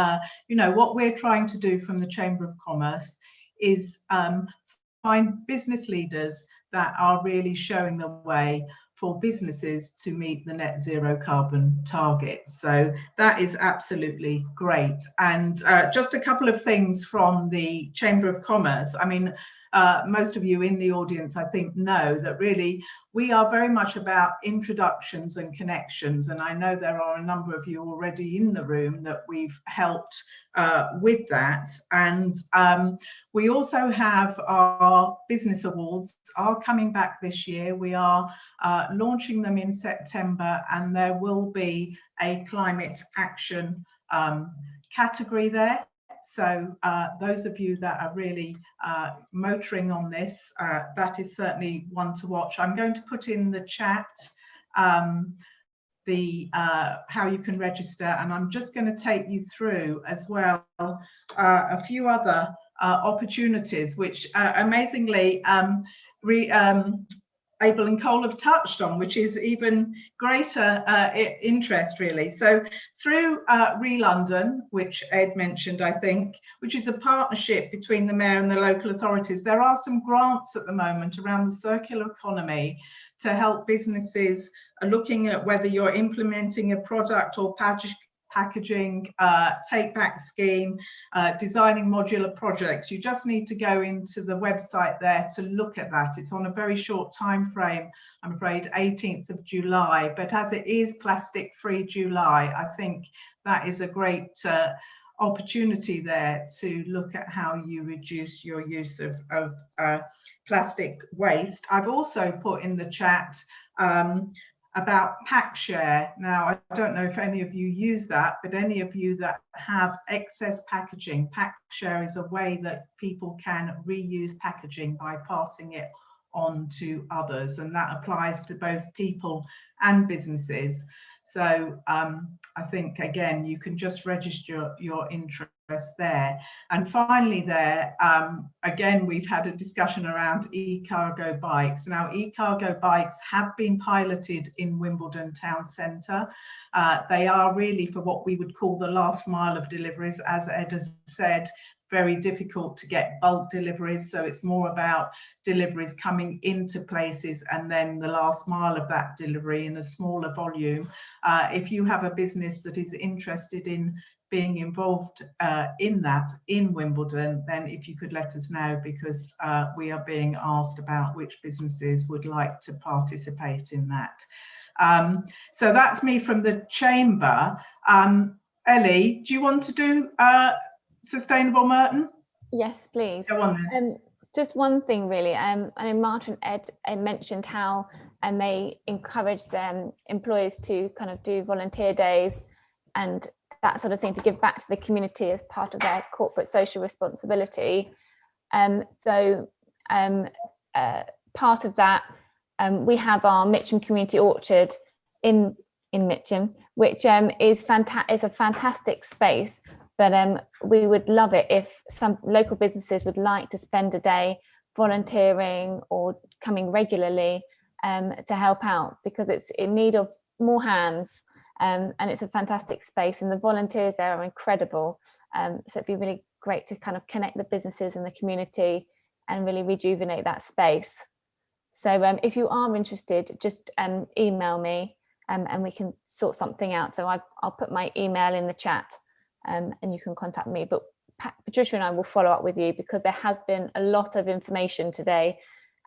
you know, what we're trying to do from the Chamber of Commerce is find business leaders that are really showing the way for businesses to meet the net zero carbon targets. So that is absolutely great. And just a couple of things from the Chamber of Commerce. I mean, most of you in the audience, I think, know that really we are very much about introductions and connections. And I know there are a number of you already in the room that we've helped with that. And we also have our business awards are coming back this year. We are launching them in September, and there will be a climate action category there. So those of you that are really motoring on this, that is certainly one to watch. I'm going to put in the chat the how you can register, and I'm just going to take you through as well a few other opportunities, which amazingly Abel and Cole have touched on, which is even greater interest, really. So through Re-London, which Ed mentioned, I think, which is a partnership between the Mayor and the local authorities, there are some grants at the moment around the circular economy to help businesses looking at whether you're implementing a product or packaging take-back scheme, designing modular projects. You just need to go into the website there to look at that. It's on a very short time frame, I'm afraid, 18th of July, but as it is plastic-free July, I think that is a great opportunity there to look at how you reduce your use of plastic waste. I've also put in the chat about pack share. Now, I don't know if any of you use that, but any of you that have excess packaging, pack share is a way that people can reuse packaging by passing it on to others, and that applies to both people and businesses. So I think, again, you can just register your interest there. And finally there, again, we've had a discussion around e-cargo bikes. Now, e-cargo bikes have been piloted in Wimbledon town centre. They are really for what we would call the last mile of deliveries, as Ed has said. Very difficult to get bulk deliveries, so it's more about deliveries coming into places and then the last mile of that delivery in a smaller volume. If you have a business that is interested in being involved in that in Wimbledon, then if you could let us know, because we are being asked about which businesses would like to participate in that. So that's me from the chamber. Ellie, do you want to do Sustainable Merton? Yes, please. Go on then. Just one thing really, I know Marta and Ed mentioned how they encourage their employees to kind of do volunteer days and that sort of thing to give back to the community as part of their corporate social responsibility. So part of that, we have our Mitcham Community Orchard in Mitcham, which is a fantastic space. But we would love it if some local businesses would like to spend a day volunteering or coming regularly to help out, because it's in need of more hands, and it's a fantastic space and the volunteers there are incredible. So it'd be really great to kind of connect the businesses and the community and really rejuvenate that space. So if you are interested, just email me and we can sort something out. So I'll put my email in the chat. And you can contact me, but Patricia and I will follow up with you, because there has been a lot of information today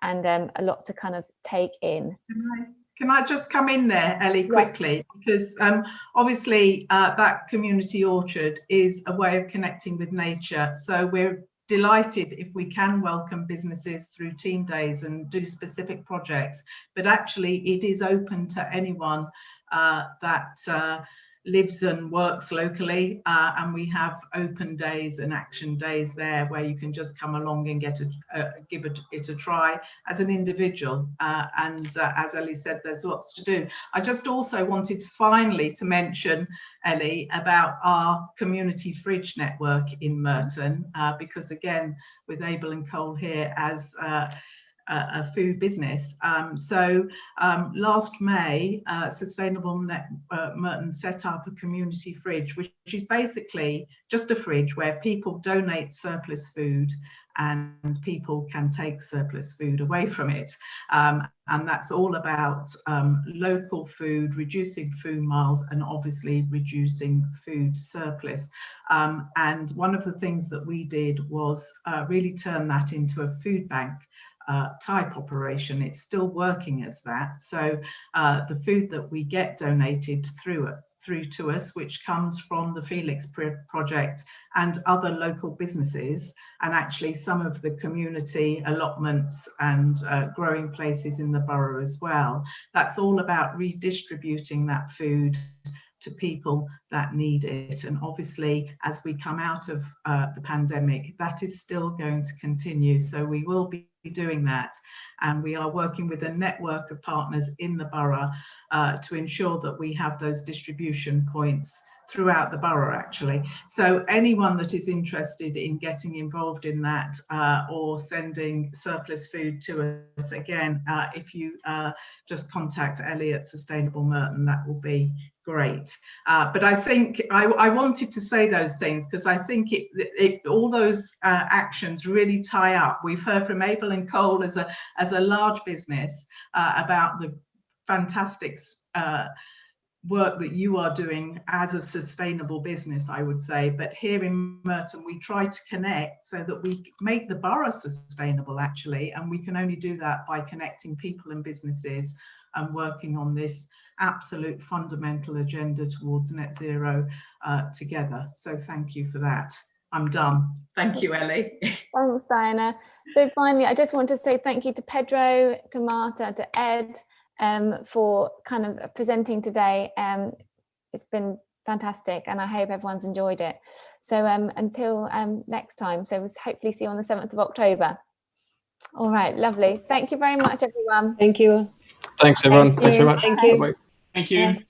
and a lot to kind of take in. Can I just come in there, Ellie, quickly? Because obviously that community orchard is a way of connecting with nature. So we're delighted if we can welcome businesses through team days and do specific projects, but actually it is open to anyone that lives and works locally, and we have open days and action days there where you can just come along and give it a try as an individual. And as Ellie said, there's lots to do. I just also wanted finally to mention, Ellie, about our community fridge network in Merton, because again, with Abel and Cole here as a food business. Last May, Sustainable Merton set up a community fridge, which is basically just a fridge where people donate surplus food and people can take surplus food away from it. And that's all about local food, reducing food miles, and obviously reducing food surplus. And one of the things that we did was really turn that into a food bank type operation. It's still working as that. So the food that we get donated through to us, which comes from the Felix project and other local businesses, and actually some of the community allotments and growing places in the borough as well. That's all about redistributing that food to people that need it. And obviously, as we come out of the pandemic, that is still going to continue. So we will be doing that. And we are working with a network of partners in the borough to ensure that we have those distribution points throughout the borough, actually. So anyone that is interested in getting involved in that or sending surplus food to us, again, if you just contact Ellie at Sustainable Merton, that will be great. But I think I wanted to say those things because I think all those actions really tie up. We've heard from Abel and Cole as a large business about the fantastic work that you are doing as a sustainable business, I would say. But here in Merton, we try to connect so that we make the borough sustainable, actually, and we can only do that by connecting people and businesses and working on this absolute fundamental agenda towards net zero together. So thank you for that. I'm done. Thank you, Ellie. Thanks, Diana. So finally, I just want to say thank you to Pedro, to Marta, to Ed, for kind of presenting today. It's been fantastic and I hope everyone's enjoyed it. So until next time, so we'll hopefully see you on the 7th of October. All right, lovely. Thank you very much, everyone. Thank you. Thanks, everyone. Thank you. Thanks very much. Thank you. Bye-bye. Thank you.